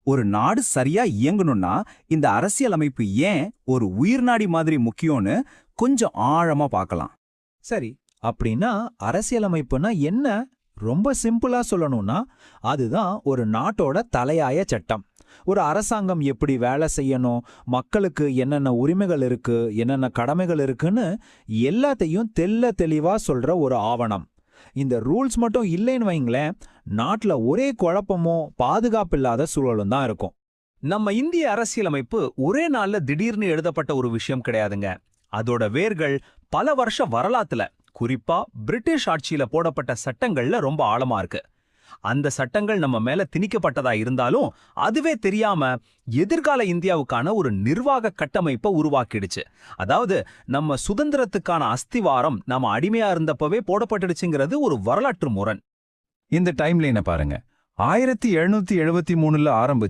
ஒரு நாடு சரியா இயங்கணும்னா இந்த அரசியலமைப்பு ஏன் ஒரு உயிர்நாடி மாதிரி முக்கியம்னு கொஞ்சம் ஆழமா பார்க்கலாம். சரி, அப்படின்னா அரசியலமைப்புனா என்ன? ரொம்ப சிம்பிளா சொல்லணும்னா அதுதான் ஒரு நாட்டோட தலையாய சட்டம். ஒரு அரசாங்கம் எப்படி வேலை செய்யணும், மக்களுக்கு என்னென்ன உரிமைகள் இருக்கு, என்னென்ன கடமைகள் இருக்குன்னு எல்லாத்தையும் தெள்ள தெளிவா சொல்ற ஒரு ஆவணம். இந்த ரூல்ஸ் மட்டும் இல்லைன்னு வைங்களேன், நாட்டுல ஒரே குழப்பமும் பாதுகாப்பில்லாத சூழலும் தான் இருக்கும். நம்ம இந்திய அரசியலமைப்பு ஒரே நாள்ல திடீர்னு எழுதப்பட்ட ஒரு விஷயம் கிடையாதுங்க. அதோட வேர்கள் பல வருஷ வரலாத்துல, குறிப்பா பிரிட்டிஷ் ஆட்சியில போடப்பட்ட சட்டங்கள்ல ரொம்ப ஆழமா இருக்கு. அந்த சட்டங்கள் நம்ம மேல திணிக்கப்பட்டதா இருந்தாலும் அதுவே தெரியாம எதிர்கால இந்தியாவுக்கான ஒரு நிர்வாக கட்டமைப்பை உருவாக்கிடுச்சு. அதாவது நம்ம சுதந்திரத்துக்கான அஸ்திவாரம் நம்ம அடிமையா இருந்தப்பவே போடப்பட்டுடுச்சுங்கிறது ஒரு வரலாற்று முரண். இந்த டைம்லைனை பாருங்க. 1773 ஆரம்பிச்சு